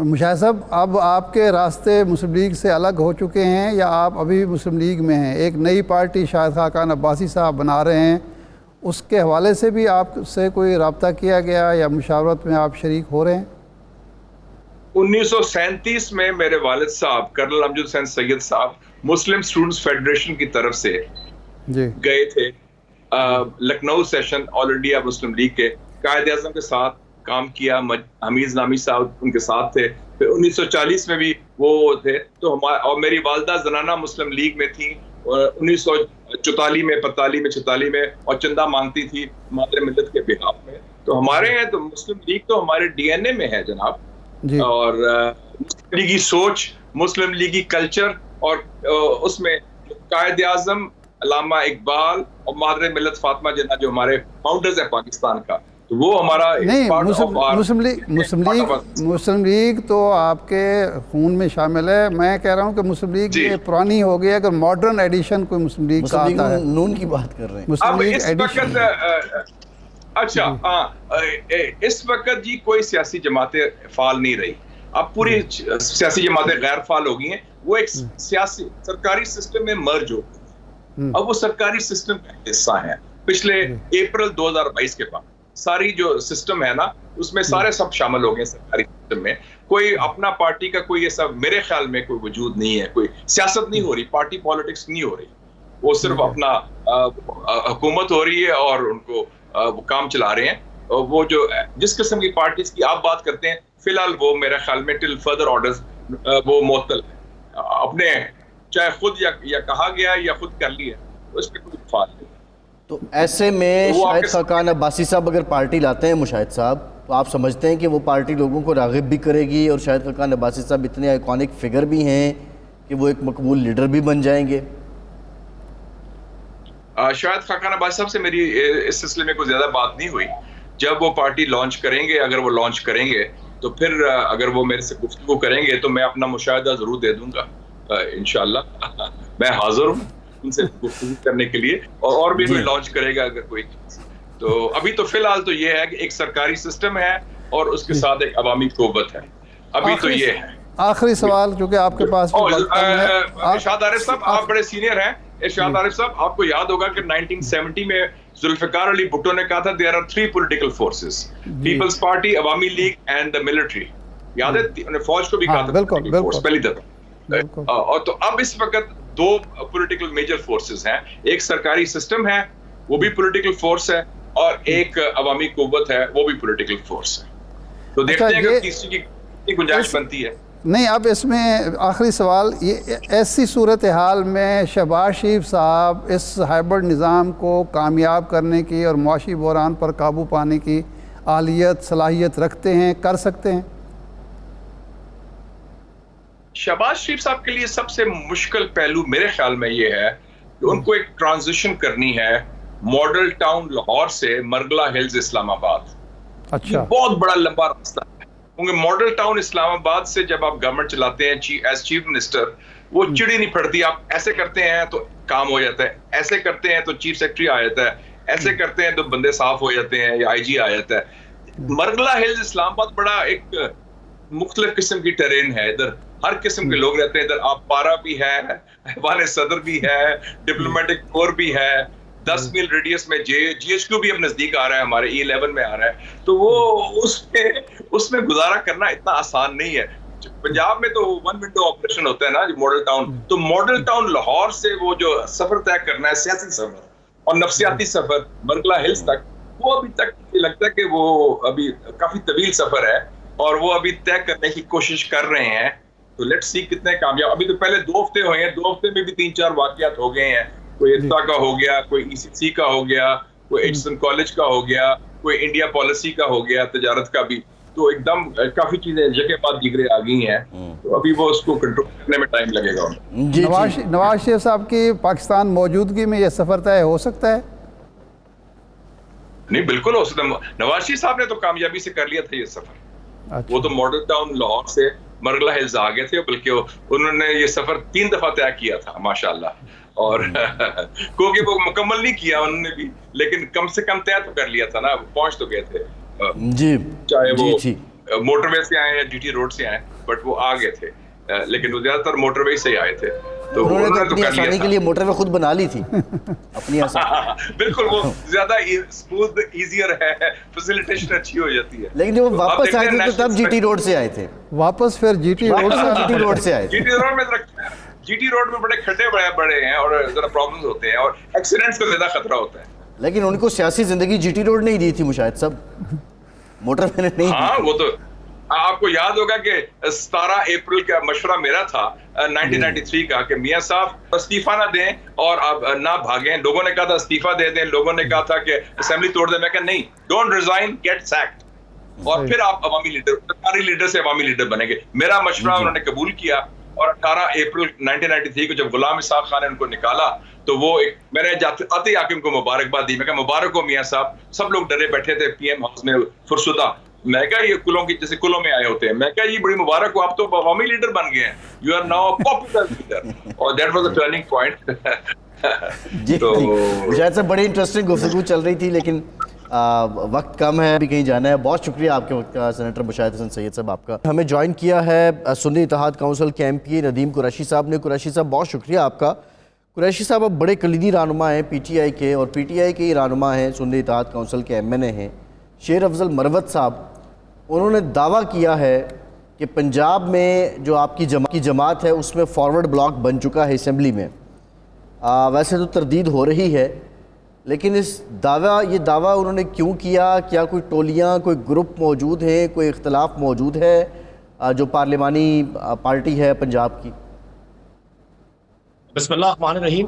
مشاہد صاحب، اب آپ کے راستے مسلم لیگ سے الگ ہو چکے ہیں یا آپ ابھی مسلم لیگ میں ہیں؟ ایک نئی پارٹی شاہد خاقان عباسی صاحب بنا رہے ہیں، اس کے حوالے سے بھی آپ سے کوئی رابطہ کیا گیا یا مشاورت میں آپ شریک ہو رہے ہیں؟ 1937 میں میرے والد صاحب کرنل امجد حسین سید صاحب مسلم اسٹوڈنٹس فیڈریشن کی طرف سے جی گئے تھے Lucknow session all India Muslim league کے. قائد اعظم کے ساتھ کام کیا، حمید نامی صاحب ان کے ساتھ تھے. پھر 1940 میں بھی وہ تھے. تو اور میری والدہ زنانہ مسلم لیگ میں تھیں 1944 میں، 45 میں، 46 میں، اور چندہ مانگتی تھی مادر ملت کے بحاف میں. تو ہمارے ہیں تو مسلم لیگ تو ہمارے ڈی این اے میں ہے جناب. جی. اور مسلم لیگی سوچ، مسلم لیگی کلچر، اور اس میں قائد اعظم علامہ اقبال اور مادر ملت فاطمہ جناح جو ہمارے فاؤنڈرز ہیں پاکستان کا، تو وہ ہمارا نہیں. مسلم لیگ تو آپ کے خون میں شامل ہے. میں کہہ رہا ہوں کہ مسلم لیگ یہ پرانی ہو گئی ہے، اگر ماڈرن ایڈیشن کوئی مسلم لیگ کا آتا ہے. نون کی بات کر رہے ہیں مسلم لیگ ایڈیشن. اچھا ہاں، اس وقت جی کوئی سیاسی جماعتیں فعال نہیں رہی. اب پوری سیاسی جماعتیں غیر فعال ہو گئی ہیں. وہ ایک سیاسی سرکاری سسٹم میں مرج ہو گئی. اب وہ سرکاری سسٹم کا حصہ ہیں. پچھلے اپریل 2022 کے بعد ساری جو سسٹم ہے نا، اس میں سارے سب شامل ہو گئے سرکاری سسٹم میں. کوئی اپنا پارٹی کا کوئی ایسا میرے خیال میں کوئی وجود نہیں ہے. کوئی سیاست نہیں ہو رہی، پارٹی پالیٹکس نہیں ہو رہی. وہ صرف اپنا حکومت ہو رہی ہے اور ان کو وہ کام چلا رہے ہیں. وہ جو جس قسم کی پارٹیز کی آپ بات کرتے ہیں، فی الحال وہ میرے خیال میں ٹل فردر آرڈرز وہ معطل ہے. اپنے چاہے خود یا کہا گیا یا خود کر لیا، اس میں کوئی فعال نہیں. تو ایسے میں شاہد خاقان عباسی صاحب اگر پارٹی لاتے ہیں مشاہد صاحب، تو آپ سمجھتے ہیں کہ وہ پارٹی لوگوں کو راغب بھی کرے گی، اور شاہد خاقان عباسی صاحب اتنے آئیکونک فگر بھی ہیں کہ وہ ایک مقبول لیڈر بھی بن جائیں گے؟ شاہد خاقان عباسی صاحب سے میری اس سلسلے میں کوئی زیادہ بات نہیں ہوئی. جب وہ پارٹی لانچ کریں گے، اگر وہ لانچ کریں گے تو پھر اگر وہ میرے سے گفتگو کریں گے تو میں اپنا مشاہدہ ضرور دے دوں گا. انشاءاللہ میں حاضر ہوں ان سے گفتگو کرنے کے لیے، اور بھی کوئی لانچ کرے گا اگر کوئی. تو ابھی تو فی الحال تو یہ ہے کہ ایک سرکاری سسٹم ہے اور اس کے ساتھ ایک عوامی قوت ہے. ابھی تو یہ ہے. آخری سوال چونکہ آپ کے پاس ارشاد عارف صاحب، آپ بڑے سینئر ہیں. ارشاد عارف صاحب، آپ کو یاد ہوگا کہ 1970 میں ذوالفقار علی بھٹو نے کہا تھا there are 3 political forces: Peoples Party, Awami League and the military. یاد ہے؟ انہوں نے فوج کو بھی کہا تھا پہلی دفعہ. اور تو اب اس وقت 2 پولیٹیکل میجر فورسز ہیں. ایک سرکاری سسٹم ہے، وہ بھی پولیٹیکل فورس ہے، اور ایک عوامی قوت ہے، وہ بھی پولیٹیکل فورس ہے. تو دیکھتے ہیں کہ تیسری کی کتنی گنجائش بنتی ہے. نہیں، اب اس میں آخری سوال، یہ ایسی صورتحال میں شہباز شریف صاحب اس ہائبرڈ نظام کو کامیاب کرنے کی اور معاشی بحران پر قابو پانے کی اہلیت صلاحیت رکھتے ہیں، کر سکتے ہیں؟ شہباز شریف صاحب کے لیے سب سے مشکل پہلو میرے خیال میں یہ ہے کہ ان کو ایک ٹرانزیشن کرنی ہے ماڈل ٹاؤن لاہور سے مرگلا ہلز اسلام آباد. اچھا، بہت بڑا لمبا راستہ ہے. کیونکہ ماڈل ٹاؤن اسلام آباد سے جب آپ گورنمنٹ چلاتے ہیں ایز چیف منسٹر, وہ چڑی نہیں پھٹتی. آپ ایسے کرتے ہیں تو کام ہو جاتا ہے, ایسے کرتے ہیں تو چیف سیکرٹری آ جاتا ہے, ایسے کرتے ہیں تو بندے صاف ہو جاتے ہیں یا آئی جی آ جاتا ہے. مرغلہ ہلز اسلام آباد بڑا ایک مختلف قسم کی ٹرین ہے, ادھر ہر قسم کے لوگ رہتے ہیں. ادھر آپ پارا بھی ہے, ایوان صدر بھی ہے, ڈپلومیٹک کور بھی ہے, 10 میل ریڈیس میں جی ایچ کیو بھی اب نزدیک آ رہا ہے, ہمارے E11 میں آ رہا ہے. تو وہ اس میں گزارا کرنا اتنا آسان نہیں ہے. پنجاب میں تو 1 ونڈو آپریشن ہوتا ہے نا ماڈل ٹاؤن, تو ماڈل ٹاؤن لاہور سے وہ جو سفر طے کرنا ہے, سیاسی سفر اور نفسیاتی سفر مرغلہ ہلز تک, وہ ابھی تک مجھے لگتا ہے کہ وہ ابھی کافی طویل سفر ہے اور وہ ابھی طے کرنے کی کوشش کر رہے ہیں. تو لیٹس سی کتنے کامیاب. ابھی تو پہلے 2 ہفتے ہوئے ہیں, 2 ہفتے میں بھی 3-4 واقعات ہو گئے ہیں. کوئی اتنا کا ہو گیا, کوئی ECC کا ہو گیا, کوئی ایچسن کالج کا ہو گیا, کوئی انڈیا پالیسی کا ہو گیا, تجارت کا بھی. تو ایک دم کافی چیزیں جگہ بعد دیگرے آ گئی ہیں, تو ابھی وہ اس کو کنٹرول کرنے میں ٹائم لگے گا. نواز شریف صاحب کی پاکستان موجودگی میں یہ سفر طے ہو سکتا ہے؟ نہیں, بالکل ہو سکتا ہے. نواز شریف صاحب نے تو کامیابی سے کر لیا تھا یہ سفر. وہ تو ماڈل ٹاؤن لاہور سے مرغلہ ہلز آ گئے تھے, بلکہ انہوں نے یہ سفر 3 دفعہ طے کیا تھا ماشاءاللہ. اور کیونکہ وہ مکمل نہیں کیا انہوں نے بھی, لیکن کم سے کم طے تو کر لیا تھا نا, پہنچ تو گئے تھے. جی, چاہے وہ موٹر وے سے آئے یا GT روڈ سے آئے, بٹ وہ آ گئے تھے. لیکن وہ زیادہ تر موٹر وے سے ہی آئے تھے. تو انہوں نے تو اپنی آسانی کے لیے موٹر وے خود بنا لی تھی اپنی آسانی. بالکل, وہ زیادہ اسموتھ ایزیئر ہے, فیسیلیٹیشن اچھی ہو جاتی ہے. لیکن جب وہ واپس آئے تھے تو تب GT روڈ سے آئے تھے. واپس پھر GT روڈ سے آئے تھے. GT روڈ میں بڑے کھڈے بڑے ہیں اور ذرا پرابلمز ہوتے ہیں اور ایکسیڈنٹس کا زیادہ خطرہ ہوتا ہے. لیکن ان کو سیاسی زندگی GT روڈ نہیں دی تھی مشاہد صاحب, موٹر وے نے نہیں. ہاں, وہ تو آپ کو یاد ہوگا کہ 17 اپریل کا مشورہ میرا تھا 1993 کا کہ میاں صاحب استعفیٰ نہ دیں اور اب نہ بھاگیں. لوگوں نے کہا تھا استعفیٰ دے دیں, لوگوں نے کہا تھا کہ اسمبلی توڑ دیں. میں کہا نہیں, ڈونٹ ریزائن, گیٹ سیکڈ, اور پھر آپ عوامی لیڈر, سرکاری لیڈر سے عوامی لیڈر بنیں گے. میرا مشورہ انہوں نے قبول کیا, اور 18 اپریل 1993 کو جب غلام اسحاق خان نے ان کو نکالا تو وہ میں نے عطی حاکم کو مبارکباد دی. میں کہا مبارک ہو میاں صاحب. سب لوگ ڈرے بیٹھے تھے PM ہاؤس میں فرسودہ. میں کہا یہ کلوں کی جیسے کلوں میں آئے ہوتے ہیں. میں کہا یہ بڑی مبارک ہو, آپ تو عوامی لیڈر بن گئے ہیں, you are now popular leader. اور that was a turning point. جی شاید سے بڑی انٹرسٹنگ گفتگو چل رہی تھی, لیکن وقت کم ہے, ابھی کہیں جانا ہے. بہت شکریہ آپ کے وقت کا سینیٹر مشاہد حسن سید صاحب آپ کا. ہمیں جوائن کیا ہے سنی اتحاد کونسل کے MP ندیم قریشی صاحب نے. قریشی صاحب بہت شکریہ آپ کا. قریشی صاحب اب بڑے کلیدی رہنما ہیں PTI کے, اور PTI کے ہی رہنما ہیں, سنی اتحاد کونسل کے MNA ہیں شیر افضل مروت صاحب. انہوں نے دعویٰ کیا ہے کہ پنجاب میں جو آپ کی جماعت ہے اس میں فارورڈ بلاک بن چکا ہے اسمبلی میں. ویسے تو تردید ہو رہی ہے, لیکن یہ دعویٰ انہوں نے کیوں کیا؟ کیا کوئی ٹولیاں, کوئی گروپ موجود ہیں, کوئی اختلاف موجود ہے جو پارلیمانی پارٹی ہے پنجاب کی؟ بسم اللہ الرحمن الرحیم.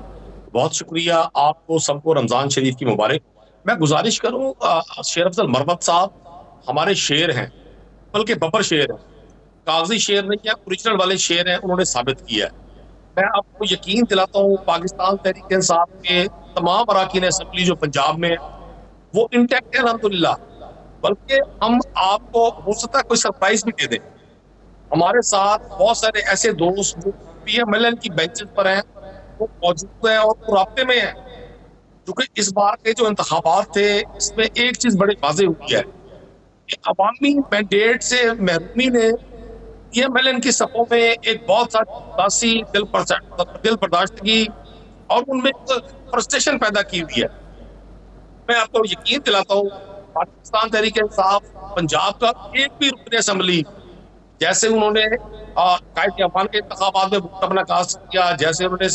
بہت شکریہ آپ کو سب کو, رمضان شریف کی مبارک. میں گزارش کروں, شیر افضل مروت صاحب ہمارے شیر ہیں, بلکہ ببر شیر ہیں, کاغذی شیر نہیں ہے, اوریجنل والے شیر ہیں. انہوں نے ثابت کیا ہے. میں آپ کو یقین دلاتا ہوں پاکستان تحریک انصاف کے تمام اراکین اسمبلی جو پنجاب میں وہ انٹیکٹ ہے الحمدللہ. بلکہ ہم آپ کو ہو سکتا ہے کوئی سرپرائز بھی دے دیں. ہمارے ساتھ بہت سارے ایسے دوست جو PMLN کی بینچز پر ہیں وہ موجود ہیں اور رابطے میں ہیں, کیونکہ اس بار کے جو انتخابات تھے اس میں ایک چیز بڑی واضح ہوئی ہے کہ عوامی مینڈیٹ سے محرومی نے PMLN کی صفوں میں ایک بہت ساری دل برداشتگی اور ان میں فرسٹریشن پیدا کی ہوئی ہے. میں آپ کو یقین دلاتا ہوں پاکستان تحریک انصاف پنجاب کا ایک بھی رکن اسمبلی, جیسے انہوں نے قائد اعوان کے انتخابات میں ووٹ اپنا کاسٹ کیا, جیسے انہوں نے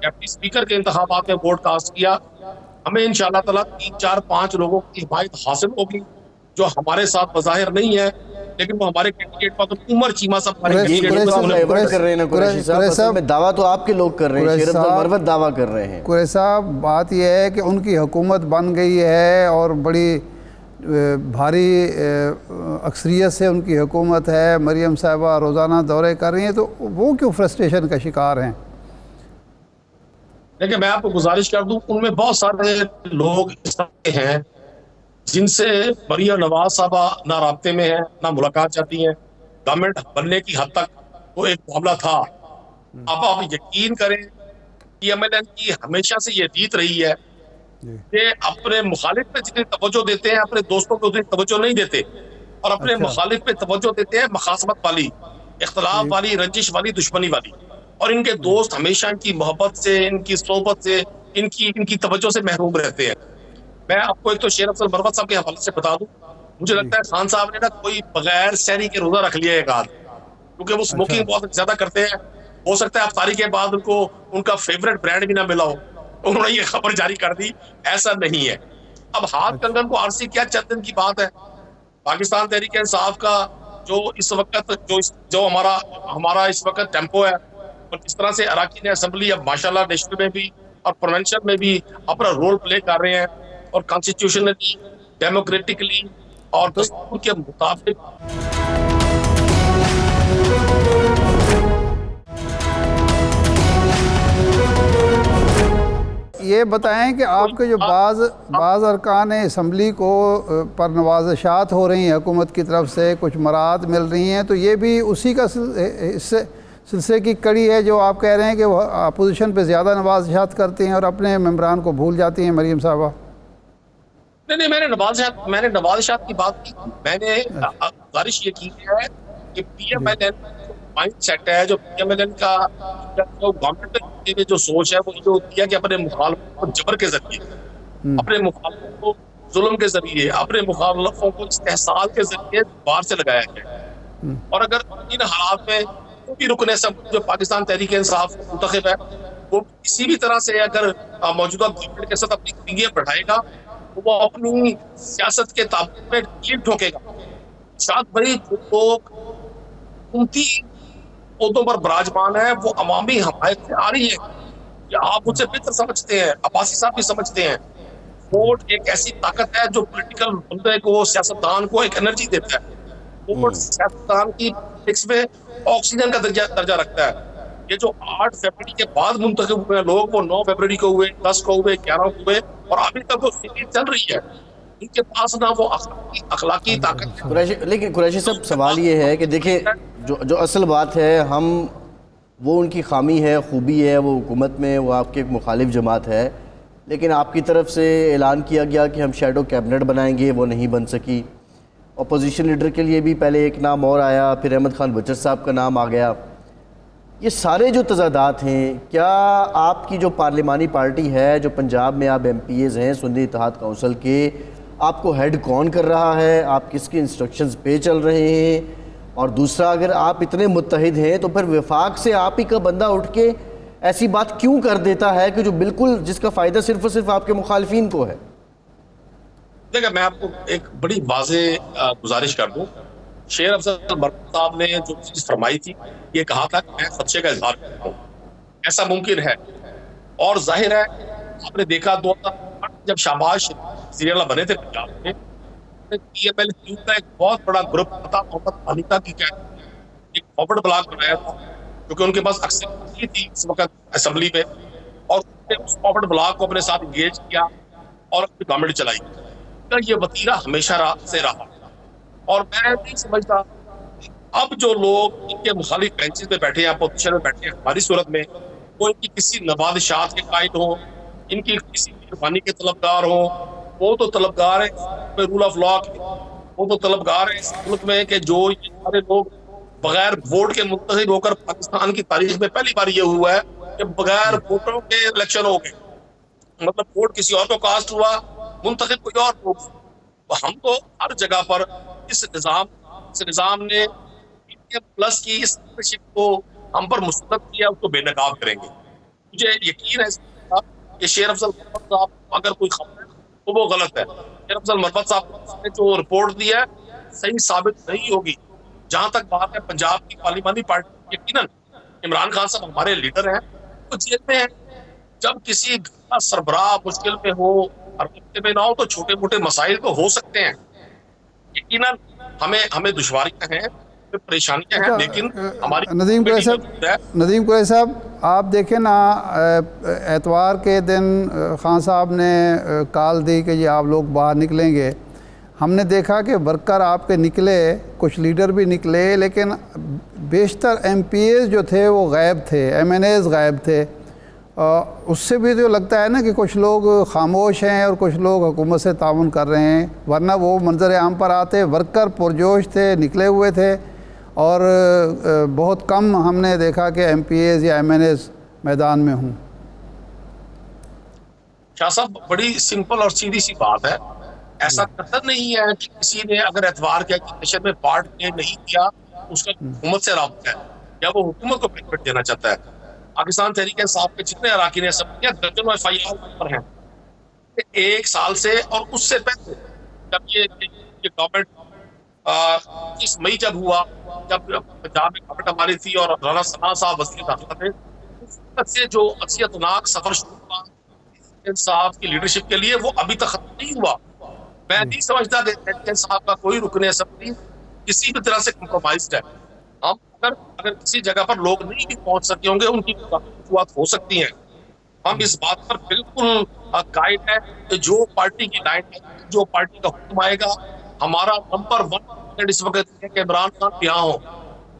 ڈپٹی اسپیکر کے انتخابات میں ووٹ کاسٹ کیا, ہمیں انشاءاللہ تعالیٰ 3-4-5 لوگوں کی حمایت حاصل ہوگی جو ہمارے ساتھ بظاہر نہیں ہے, لیکن وہ ہمارے کینڈیڈیٹ پر عمر چیمہ صاحب کر رہے ہیں. قریشی صاحب دعویٰ تو آپ کے لوگ کر رہے ہیں, شیر افضل مروت دعویٰ کر رہے ہیں. قریشی صاحب بات یہ ہے کہ ان کی حکومت بن گئی ہے اور بڑی بھاری اکثریت سے ان کی حکومت ہے, مریم صاحبہ روزانہ دورے کر رہی ہیں, تو وہ کیوں فرسٹریشن کا شکار ہیں؟ لیکن میں آپ کو گزارش کر دوں, ان میں بہت سارے لوگ اس طرح کے ہیں جن سے مریم نواز صاحبہ نہ رابطے میں ہیں نہ ملاقات چاہتی ہیں. گورنمنٹ بننے کی حد تک وہ ایک معاملہ تھا. اب آپ یقین کریں پی ایم ایل این کی ہمیشہ سے یہ ریت رہی ہے کہ اپنے مخالف پہ جتنی توجہ دیتے ہیں اپنے دوستوں کو اتنی توجہ نہیں دیتے, اور اپنے مخالف پہ توجہ دیتے ہیں مخاصمت والی, اختلاف والی, رنجش والی, دشمنی والی. اور ان کے دوست ہمیشہ ان کی محبت سے, ان کی صحبت سے, ان کی توجہ سے محروم رہتے ہیں. میں آپ کو ایک تو شیر افضل مروت صاحب کے حوالے سے بتا دوں, مجھے لگتا ہے خان صاحب نے نا کوئی بغیر سحری کے روزہ رکھ لیا ایک آدھ, کیونکہ وہ اسموکنگ بہت زیادہ کرتے ہیں. ہو سکتا ہے افطاری کے بعد ان کو ان کا فیوریٹ برانڈ بھی نہ ملا ہو, انہوں نے یہ خبر جاری کر دی. ایسا نہیں ہے. اب ہاتھ کنگن کو عرضی کیا چند دن کی بات ہے. پاکستان تحریک انصاف کا جو اس وقت جو ہمارا اس وقت ٹیمپو ہے, اور جس طرح سے اراکین اسمبلی اب ماشاءاللہ نیشنل میں بھی اور پروونشل میں بھی اپنا رول پلے کر رہے ہیں, اور کانسٹیٹیوشنلی, ڈیموکریٹکلی اور دستور کے مطابق. یہ بتائیں کہ آپ کے جو بعض ارکان اسمبلی کو پر نوازشات ہو رہی ہیں حکومت کی طرف سے, کچھ مراعات مل رہی ہیں, تو یہ بھی اسی کا سلسلے کی کڑی ہے جو آپ کہہ رہے ہیں کہ وہ اپوزیشن پہ زیادہ نوازشات کرتے ہیں اور اپنے ممبران کو بھول جاتی ہیں مریم صاحبہ؟ نہیں, میں نے نوازشات کی بات کی. میں نے گزارش یہ کی ہے کہ P M L N mindset ہے, جو پی ایم ایل این کا گورنمنٹ کی جو سوچ ہے وہ یہ ہوتی ہے کہ اپنے مخالفوں کو جبر کے ذریعے, اپنے مخالفوں کو ظلم کے ذریعے, اپنے مخالفوں کو استحصال کے ذریعے باہر سے لگایا جائے. اور اگر ان حالات میں کوئی بھی رکن جو پاکستان تحریک انصاف منتخب ہے وہ کسی بھی طرح سے اگر موجودہ گورنمنٹ کے ساتھ اپنی کنگیاں بڑھائے گا, وہ اپنی سیاست کے تعبیر میں کیل ٹھوکے گا. شاید بھائی جو لوگ حکومتی عہدوں پر براجمان ہیں وہ عوامی حمایت سے آ رہی ہے, کہ آپ مجھ سے بہتر سمجھتے ہیں, عباسی صاحب بھی سمجھتے ہیں. ووٹ ایک ایسی طاقت ہے جو پولیٹیکل بندے کو, سیاستدان کو ایک انرجی دیتا ہے. ووٹ سیاستدان کی پولیٹکس میں آکسیجن کا درجہ رکھتا ہے. یہ جو 8 فروری کے بعد منتخب ہوئے ہیں لوگ, وہ 9 فروری کو ہوئے, 10 کو ہوئے, 11 کو ہوئے, اور ابھی تک وہ سیریز چل رہی ہے. ان کے پاس نہ وہ اخلاقی طاقت. لیکن قریشی صاحب سوال یہ ہے کہ دیکھیں جو اصل بات ہے, ہم وہ ان کی خامی ہے, خوبی ہے, وہ حکومت میں وہ آپ کے ایک مخالف جماعت ہے, لیکن آپ کی طرف سے اعلان کیا گیا کہ ہم شیڈو کیبنٹ بنائیں گے, وہ نہیں بن سکی. اپوزیشن لیڈر کے لیے بھی پہلے ایک نام اور آیا, پھر احمد خان بچر صاحب کا نام آ گیا. یہ سارے جو تضادات ہیں, کیا آپ کی جو پارلیمانی پارٹی ہے, جو پنجاب میں آپ ایم پی ایز ہیں سنی اتحاد کونسل کے, آپ کو ہیڈ کون کر رہا ہے, آپ کس کے انسٹرکشنز پہ چل رہے ہیں؟ اور دوسرا, اگر آپ اتنے متحد ہیں تو پھر وفاق سے آپ ہی کا بندہ اٹھ کے ایسی بات کیوں کر دیتا ہے کہ جو بالکل جس کا فائدہ صرف اور صرف آپ کے مخالفین کو ہے؟ دیکھیں, میں آپ کو ایک بڑی واضح گزارش کر دوں. شیر افضل مروت صاحب نے جو چیز فرمائی تھی, یہ کہا تھا کہ میں خدشے کا اظہار کرتا ہوں. ایسا ممکن ہے, اور ظاہر ہے آپ نے دیکھا 2008 جب شہباز وزیر اعلیٰ بنے تھے پنجاب میں, پی ایم ایل کیو کا ایک بہت بڑا گروپ تھا, محمد انیتا کی ایک فارورڈ بلاک بنایا تھا, کیونکہ ان کے پاس اکثریت تھی اس وقت اسمبلی میں, اور اس فارورڈ بلاک کو اپنے ساتھ انگیج کیا اور اپنی گورنمنٹ چلائی. یہ وتیرہ ہمیشہ سے رہا, اور میں نہیں سمجھتا اب جو لوگ ان کے مخالف بینچز پہ بیٹھے ہیں, اپوزیشن میں بیٹھے ہیں, ہماری صورت میں وہ ان کی کسی نوازشات کے قائد ہوں, ان کی کسی قربانی کے طلبگار ہوں. وہ تو طلبگار ہیں رول آف لا کے, وہ تو طلبگار ہیں اس ملک میں کہ جو سارے لوگ بغیر ووٹ کے منتخب ہو کر, پاکستان کی تاریخ میں پہلی بار یہ ہوا ہے کہ بغیر ووٹوں کے الیکشن ہو گئے, مطلب ووٹ کسی اور کو کاسٹ ہوا, منتخب کوئی اور لوگ. ہم تو ہر جگہ پر اس نظام نے پلس کی اس لیڈرشپ کو ہم پر مسلط کیا, اس کو بے نقاب کریں گے. مجھے یقین ہے کہ شیر افضل مروت صاحب اگر کوئی خبر ہے تو وہ غلط ہے. شیر افضل مروت صاحب نے جو رپورٹ دی ہے صحیح ثابت نہیں ہوگی. جہاں تک بات ہے پنجاب کی پارلیمانی پارٹی, یقیناً عمران خان صاحب ہمارے لیڈر ہیں, وہ جیل میں ہیں. جب کسی سربراہ مشکل میں ہو, رابطے میں نہ ہو, تو چھوٹے موٹے مسائل تو ہو سکتے ہیں. یقیناً ہمیں دشواریاں ہیں, پریشانیاں ہیں, لیکن ہماری ندیم قریشی صاحب آپ دیکھیں نا, اتوار کے دن خان صاحب نے کال دی کہ یہ آپ لوگ باہر نکلیں گے, ہم نے دیکھا کہ ورکر آپ کے نکلے، کچھ لیڈر بھی نکلے، لیکن بیشتر ایم پی ایز جو تھے وہ غائب تھے، ایم این ایز غائب تھے۔ اس سے بھی جو لگتا ہے نا کہ کچھ لوگ خاموش ہیں اور کچھ لوگ حکومت سے تعاون کر رہے ہیں، ورنہ وہ منظر عام پر آتے ورکر پرجوش تھے، نکلے ہوئے تھے، اور بہت کم ہم نے دیکھا کہ ایم پی ایز یا ایم این ایز میدان میں ہوں۔ شاہ صاحب بڑی سمپل اور سیدھی سی بات ہے، ایسا قطر نہیں ہے کہ کسی نے اگر اعتبار کیا کہ نشر میں پارٹ نے نہیں کیا اس کا حکومت سے رابطہ ہے یا وہ حکومت کو بینیفٹ دینا چاہتا ہے۔ پاکستان تحریک انصاف کے جتنے اراکین اسمبلیاں درجنوں ایف آئی آر پر ہیں، ایک سال سے اور اس سے پہلے جب یہ گورنمنٹ 30 مئی جب ہوا، جب پنجاب میں گورنمنٹ ہماری تھی اور رانا ثنا صاحب وزیر داخلہ تھے، اس وقت سے جو اذیتناک سفر شروع ہوا انصاف کی لیڈرشپ کے لیے وہ ابھی تک ختم نہیں ہوا۔ میں نہیں سمجھتا کہ تحریک انصاف کا کوئی رکن اسمبلی کسی بھی طرح سے کمپرومائزڈ ہے۔ ہم اگر کسی جگہ پر لوگ نہیں بھی پہنچ سکتے ہوں گے، ان کی وجوہات ہو سکتی ہیں۔ ہم اس بات پر بالکل قائل ہے کہ جو پارٹی کی لائن ہے، جو پارٹی کا حکم آئے گا، ہمارا نمبر 1 ٹارگیٹ اس وقت ہے کہ عمران خان یہاں ہو۔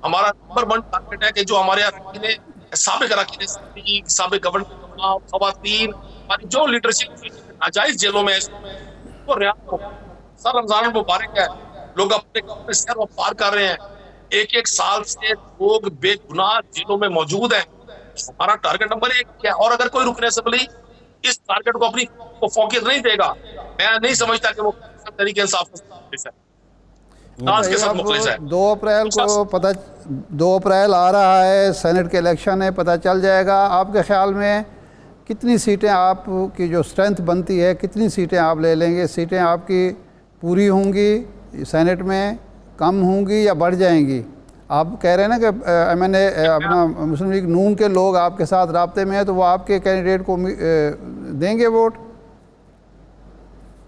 ہمارا نمبر 1 ٹارگیٹ ہے کہ جو ہمارے سابق اراکین اسمبلی، سابق گورنر، خواتین، ہماری جو لیڈرشپ ناجائز جیلوں میں وہ رہا ہو۔ سر رمضان المبارک ہے، لوگ اپنے سر و پار کر رہے ہیں، ایک سال سے لوگ بے گناہ جیلوں میں موجود ہیں۔ ہمارا ٹارگیٹ نمبر 1 کیا ہے؟ اور اگر کوئی رکن اسمبلی اس ٹارگیٹ کو اپنی فوقیت نہیں دے گا، میں نہیں سمجھتا کہ وہ تحریک انصاف ہے۔ 2 اپریل کو 2 اپریل آ رہا ہے، سینٹ کے الیکشن ہے، پتہ چل جائے گا۔ آپ کے خیال میں کتنی سیٹیں آپ کی جو اسٹرینتھ بنتی ہے، کتنی سیٹیں آپ لے لیں گے؟ سیٹیں آپ کی پوری ہوں گی سینٹ میں، کم ہوں گی یا بڑھ جائیں گی؟ آپ کہہ رہے ہیں نا کہ ایم این اے اپنا مسلم لیگ نون کے لوگ آپ کے ساتھ رابطے میں ہیں، تو وہ آپ کے کینڈیڈیٹ کو دیں گے ووٹ؟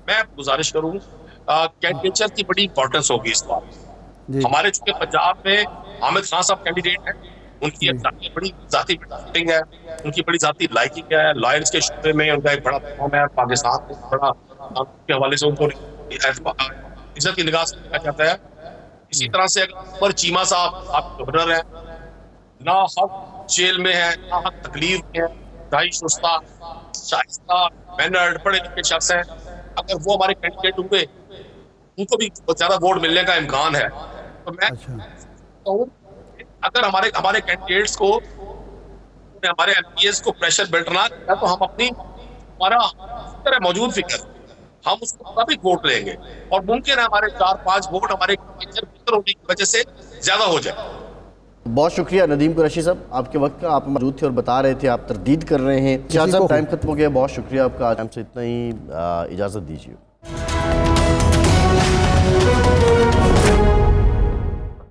میں گزارش کروں، کینڈیڈیچر کی بڑی امپورٹنس ہوگی اس بار۔ ہمارے چونکہ پنجاب میں حامد خان صاحب کینڈیڈیٹ ہیں، ان کی بڑی ذاتی فٹنگ ہے، ان کی بڑی ذاتی لائکنگ ہے، لائنز کے شعبے میں ان کا ایک بڑا پروگرام ہے، پاکستان میں بڑا کے حوالے سے ان کو عزت کی نگاہ سے دیکھا جاتا ہے۔ اسی طرح سے اکبر چیمہ صاحب آپ گورنر ہیں، نا حق جیل میں ہیں، نا حق تکلیف میں ہیں، ڈھائی شستہ شائستہ مینرڈ پڑھے لکھے شخص ہیں، اگر وہ ہمارے کینڈیڈیٹ ہوئے ان کو بھی بہت زیادہ ووٹ ملنے کا امکان ہے۔ تو میں کہوں اگر ہمارے کینڈیڈیٹس کو، ہمارے ایم پی ایز کو پریشر بلٹنا ہے تو ہم ہمارا موجود فکر ہم اس کو تبھی ووٹ لیں گے، اور ممکن ہے ہمارے 4-5 ووٹ ہمارے ہونے کی وجہ سے زیادہ ہو جائے۔ بہت شکریہ ندیم قریشی صاحب، آپ کے وقت کا آپ موجود تھے اور بتا رہے تھے، آپ تردید کر رہے ہیں۔ شاہ صاحب ٹائم ختم ہو گیا، بہت شکریہ آپ کا، آج ہم سے اتنا ہی، اجازت دیجیے۔